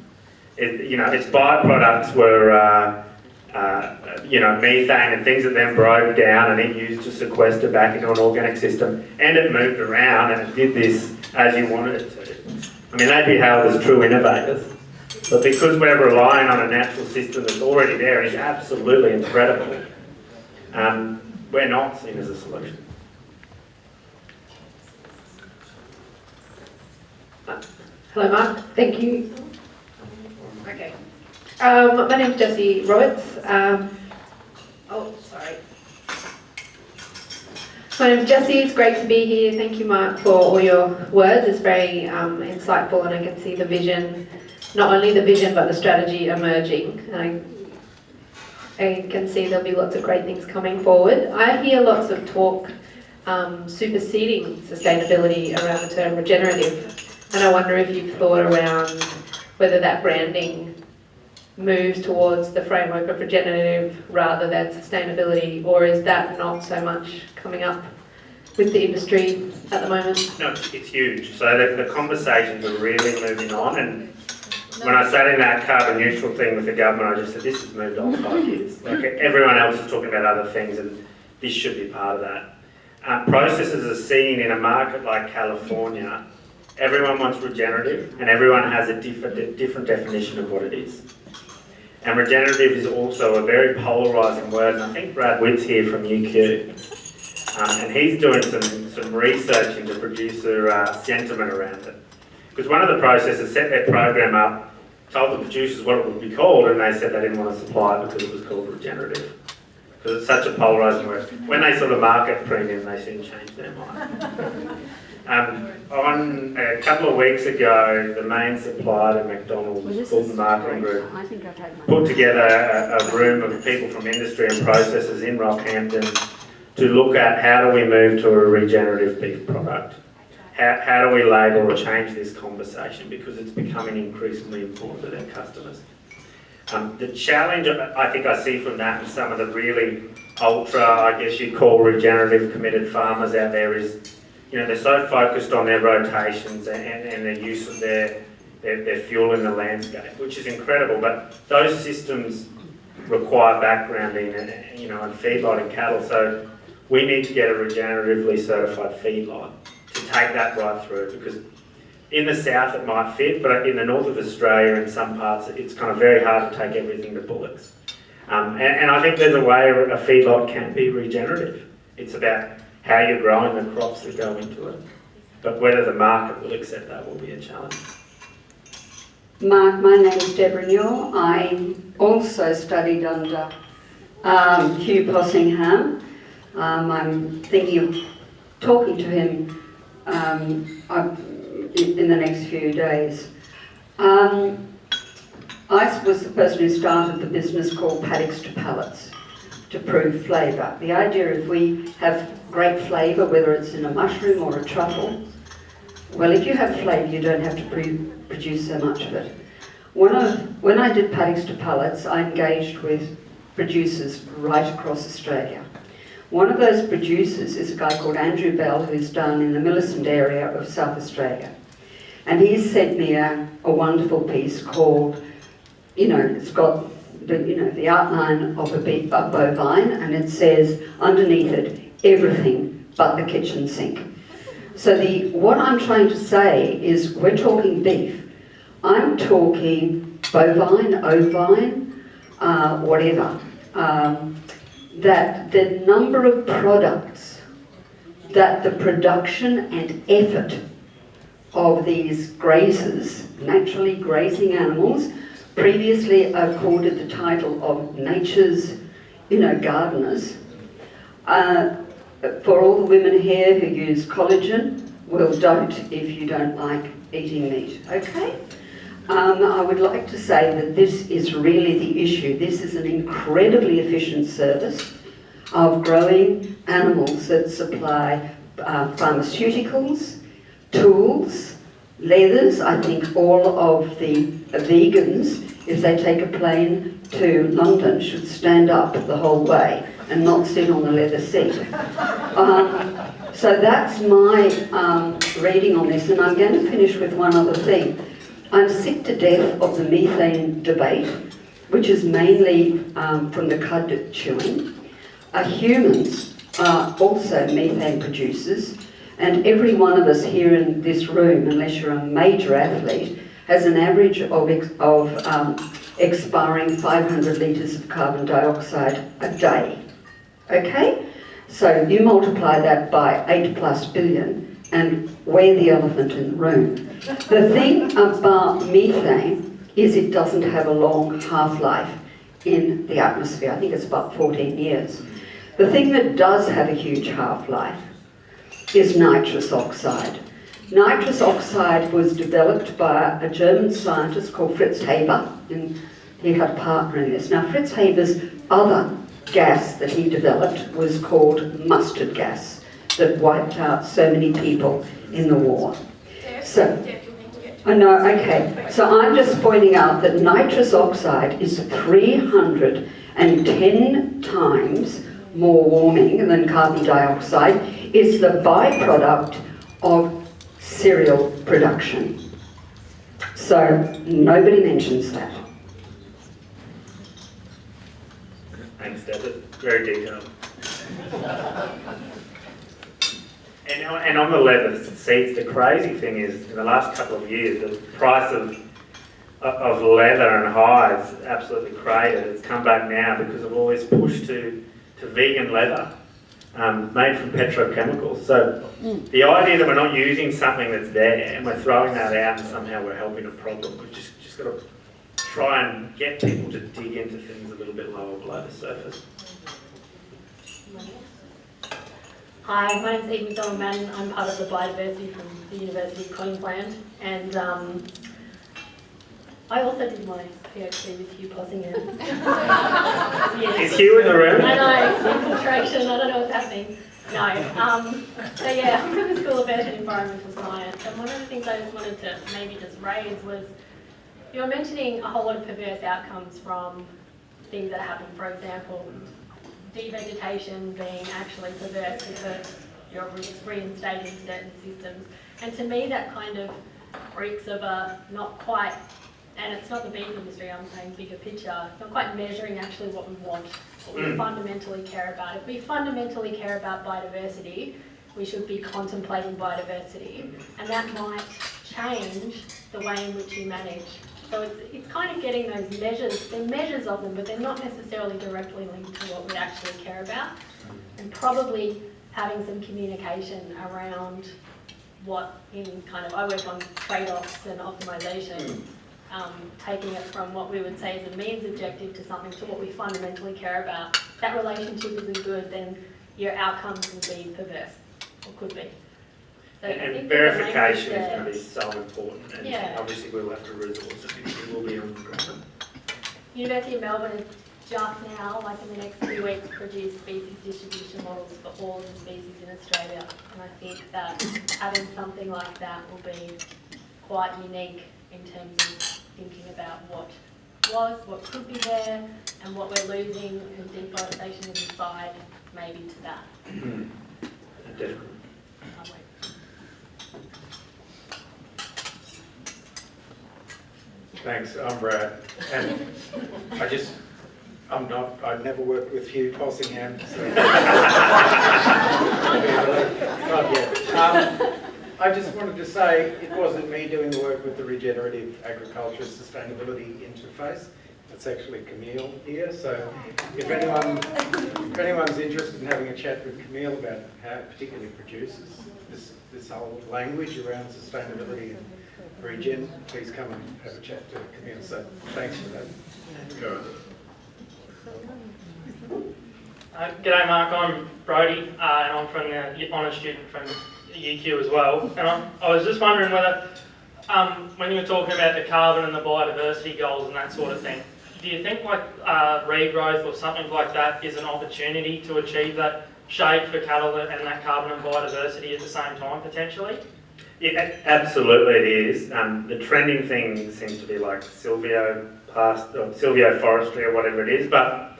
its byproducts were methane and things that then broke down and it used to sequester back into an organic system, and it moved around and it did this as you wanted it to. I mean, they'd be hailed as true innovators, but because we're relying on a natural system that's already there and is absolutely incredible, we're not seen as a solution. Hello, Mark. Thank you. Okay. My name's Jessie Roberts. Sorry. My name's Jessie. It's great to be here. Thank you, Mark, for all your words. It's very insightful, and I can see the vision, not only the vision, but the strategy emerging. And I can see there'll be lots of great things coming forward. I hear lots of talk superseding sustainability around the term regenerative. And I wonder if you've thought around whether that branding moves towards the framework of regenerative rather than sustainability, or is that not so much coming up with the industry at the moment? No, it's huge. So the conversations are really moving on, and when I sat in that carbon neutral thing with the government, I just said, this has moved on 5 years. Like, everyone else is talking about other things, and this should be part of that. Processes are seen in a market like California. Everyone wants regenerative, and everyone has a different definition of what it is. And regenerative is also a very polarising word, and I think Brad Witt's here from UQ, and he's doing some research into producer sentiment around it. Because one of the processors set their program up, told the producers what it would be called, and they said they didn't want to supply it because it was called regenerative. Because it's such a polarising word. When they saw the market premium, they soon changed their mind. On a couple of weeks ago, the main supplier to McDonald's, Fulton Marketing Group, put together a room of people from industry and processors in Rockhampton to look at how do we move to a regenerative beef product. How do we label or change this conversation, because it's becoming increasingly important to their customers. The challenge I think I see from that and some of the really ultra, I guess you'd call regenerative committed farmers out there is, you know, they're so focused on their rotations and their use of their fuel in the landscape, which is incredible, but those systems require background in, you know, and feedlot and cattle, so we need to get a regeneratively certified feedlot to take that right through, because in the south it might fit, but in the north of Australia, in some parts, it's kind of very hard to take everything to bullocks. And I think there's a way a feedlot can be regenerative. It's about how you're growing the crops that go into it. But whether the market will accept that will be a challenge. Mark, my name is Deborah Newell. I also studied under Hugh Possingham. I'm thinking of talking to him in the next few days. I was the person who started the business called Paddocks to Pallets to prove flavour. The idea if we have great flavour, whether it's in a mushroom or a truffle, well, if you have flavour, you don't have to produce so much of it. When I did Paddocks to Pallets, I engaged with producers right across Australia. One of those producers is a guy called Andrew Bell, who's down in the Millicent area of South Australia. And he sent me a wonderful piece called, you know, it's got the outline of a bovine, and it says underneath it, everything but the kitchen sink. So what I'm trying to say is we're talking beef. I'm talking bovine, ovine, whatever. That the number of products that the production and effort of these grazers, naturally grazing animals, previously accorded the title of nature's, gardeners. For all the women here who use collagen, well, don't if you don't like eating meat, okay? I would like to say that this is really the issue. This is an incredibly efficient service of growing animals that supply pharmaceuticals, tools, leathers. I think all of the vegans, if they take a plane to London, should stand up the whole way and not sit on the leather seat. So that's my reading on this, and I'm going to finish with one other thing. I'm sick to death of the methane debate, which is mainly from the cud chewing. Humans are also methane producers, And every one of us here in this room, unless you're a major athlete, has an average of expiring 500 litres of carbon dioxide a day. Okay? So you multiply that by 8+ billion and we're the elephant in the room. The thing about methane is it doesn't have a long half-life in the atmosphere. I think it's about 14 years. The thing that does have a huge half-life is nitrous oxide. Nitrous oxide was developed by a German scientist called Fritz Haber, and he had a partner in this. Now, Fritz Haber's other gas that he developed was called mustard gas, that wiped out so many people in the war. So, I know, okay. So I'm just pointing out that nitrous oxide is 310 times more warming than carbon dioxide. It's the byproduct of cereal production. So nobody mentions that. Thanks, Deb. That's very detailed. And on the leather seats, the crazy thing is, in the last couple of years, the price of leather and hides absolutely cratered. It's come back now because of all this push to vegan leather made from petrochemicals. So the idea that we're not using something that's there and we're throwing that out and somehow we're helping a problem, we've just got to try and get people to dig into things a little bit lower below the surface. Hi, my name's Eve McDonald-Madden. I'm part of the biodiversity from the University of Queensland, and I also did my PhD with Hugh Possingham. Yes. Is Hugh in the room? I know, infiltration, I don't know what's happening. No, so yeah, I'm from the School of Earth and Environmental Science, and one of the things I just wanted to maybe just raise was, you were mentioning a whole lot of perverse outcomes from things that happen, for example, devegetation being actually perverse because you're reinstating certain systems. And to me that kind of reeks of a not quite, and it's not the beef industry, I'm saying bigger picture, not quite measuring actually what we want, what we fundamentally care about. If we fundamentally care about biodiversity, we should be contemplating biodiversity, and that might change the way in which you manage. So it's kind of getting those measures, they're measures of them, but they're not necessarily directly linked to what we actually care about. And probably having some communication around what in kind of, I work on trade-offs and optimisation, taking it from what we would say is a means objective to something to what we fundamentally care about. If that relationship isn't good, then your outcomes will be perverse, or could be. So and verification is going to be so important, and yeah. obviously we'll have to resource it because it will be on the ground. University of Melbourne has just now, like in the next few weeks, produced species distribution models for all of the species in Australia, and I think that having something like that will be quite unique in terms of thinking about what was, what could be there, and what we're losing, and deforestation is aside maybe to that. Definitely. Thanks, I'm Brad, and I've never worked with Hugh Possingham, so not yet. I just wanted to say it wasn't me doing the work with the Regenerative Agriculture Sustainability Interface. It's actually Camille here, so if anyone's interested in having a chat with Camille about how it particularly produces this whole language around sustainability and regen, please come and have a chat to Camille. So thanks for that. Go on. G'day Mark, I'm Brody and I'm from the honours student from UQ as well. And I was just wondering whether, when you were talking about the carbon and the biodiversity goals and that sort of thing, do you think like regrowth or something like that is an opportunity to achieve that shade for cattle and that carbon and biodiversity at the same time potentially? Yeah, absolutely it is. The trending thing seems to be like silvio-forestry or whatever it is, but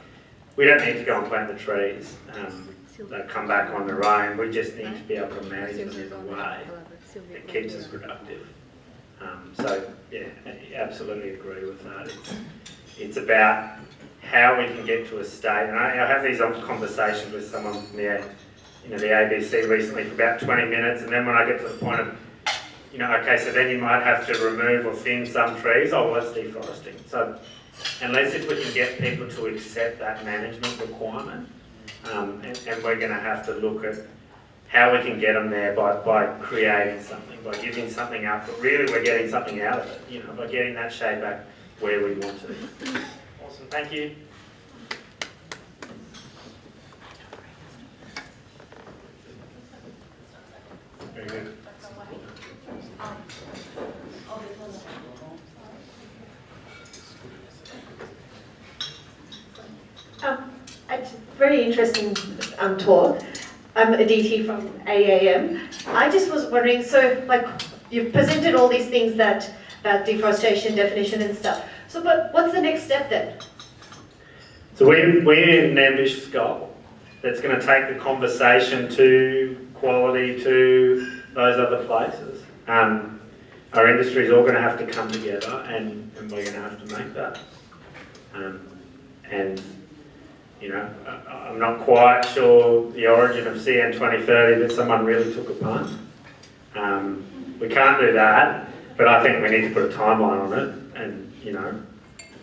we don't need to go and plant the trees. They come back on their own. We just need to be able to manage them in a way that keeps us productive. So yeah, I absolutely agree with that. It's about how we can get to a state, and I have these conversations with someone from the the ABC recently for about 20 minutes, and then when I get to the point of, okay, so then you might have to remove or thin some trees, oh, well, that's deforesting. So unless if we can get people to accept that management requirement, and we're going to have to look at how we can get them there by creating something, by giving something up, but really we're getting something out of it, by getting that shade back where we want to. Awesome, thank you. Very good. It's very interesting talk. I'm Aditi from AAM. I just was wondering, so like you've presented all these things that deforestation definition and stuff. So, but what's the next step then? So we need an ambitious goal that's going to take the conversation to quality, to those other places. Our industry is all going to have to come together, and we're going to have to make that. I'm not quite sure the origin of CN 2030, but someone really took a punt. We can't do that, but I think we need to put a timeline on it, and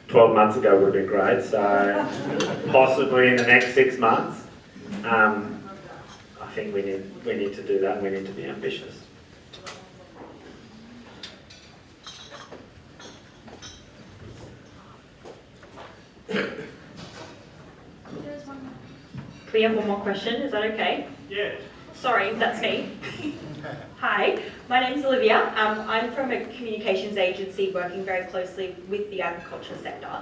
12 months ago would have been great, so possibly in the next 6 months. I think we need to do that, and we need to be ambitious. We have one more question, is that okay? Yeah. Sorry, that's me. Hi, my name's Olivia. I'm from a communications agency working very closely with the agriculture sector.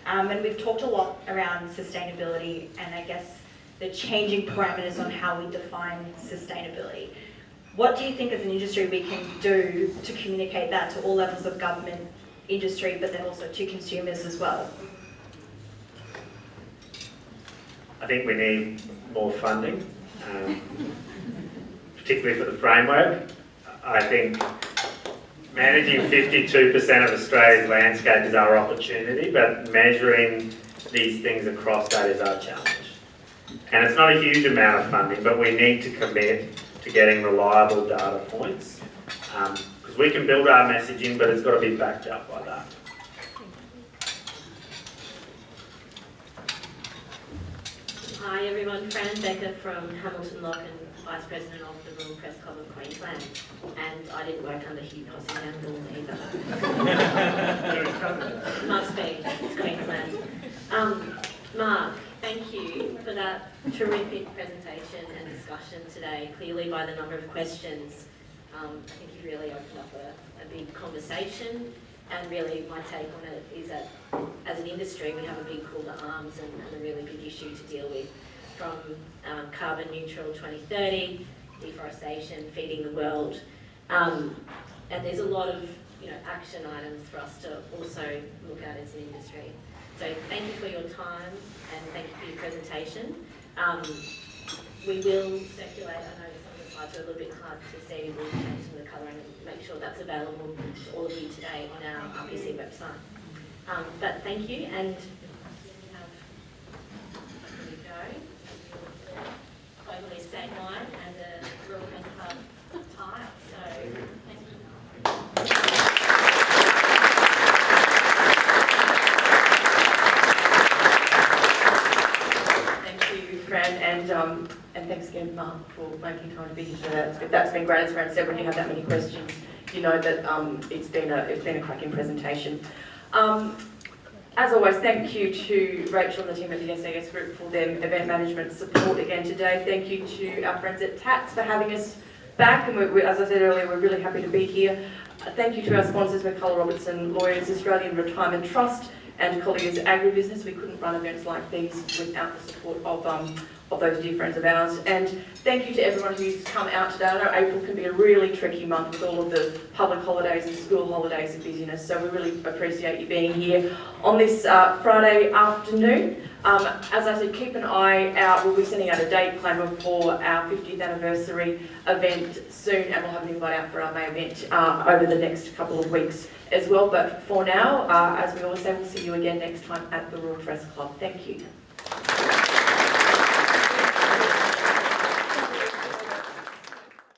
And we've talked a lot around sustainability and I guess the changing parameters on how we define sustainability. What do you think as an industry we can do to communicate that to all levels of government, industry, but then also to consumers as well? I think we need more funding, particularly for the framework. I think managing 52% of Australia's landscape is our opportunity, but measuring these things across that is our challenge. And it's not a huge amount of funding, but we need to commit to getting reliable data points, because we can build our messaging, but it's got to be backed up by that. Hi everyone, Fran Becker from Hamilton Lock and Vice President of the Rural Press Club of Queensland. And I didn't work under Hugh Cossington either. Must be, it's Queensland. Mark, thank you for that terrific presentation and discussion today. Clearly by the number of questions, I think you really opened up a big conversation. And really my take on it is that as an industry we have a big call to arms and a really big issue to deal with, from carbon neutral 2030, deforestation, feeding the world, and there's a lot of action items for us to also look at as an industry. So thank you for your time and thank you for your presentation. We will circulate, I know some of the slides are a little bit hard to see, we'll change some of the colouring and make sure that's available to all of you today on our RPC website. But thank you, and here we go, globally state line and the Rural Press Club tie, so thank you. And thanks again, Mark, for making time to be here today. That's been great. As Fran said, when you have that many questions, you know that it's been a cracking presentation. As always, thank you to Rachel and the team at the SAS Group for their event management support again today. Thank you to our friends at TATS for having us back, and as I said earlier, we're really happy to be here. Thank you to our sponsors, McCullough Robertson Lawyers, Australian Retirement Trust, and Colliers Agribusiness. We couldn't run events like these without the support of those dear friends of ours. And thank you to everyone who's come out today. I know April can be a really tricky month with all of the public holidays and school holidays and busyness, so we really appreciate you being here on this Friday afternoon. As I said, keep an eye out. We'll be sending out a date claimer for our 50th anniversary event soon, and we'll have an invite out for our May event over the next couple of weeks as well. But for now, as we always say, we'll see you again next time at the Rural Press Club. Thank you.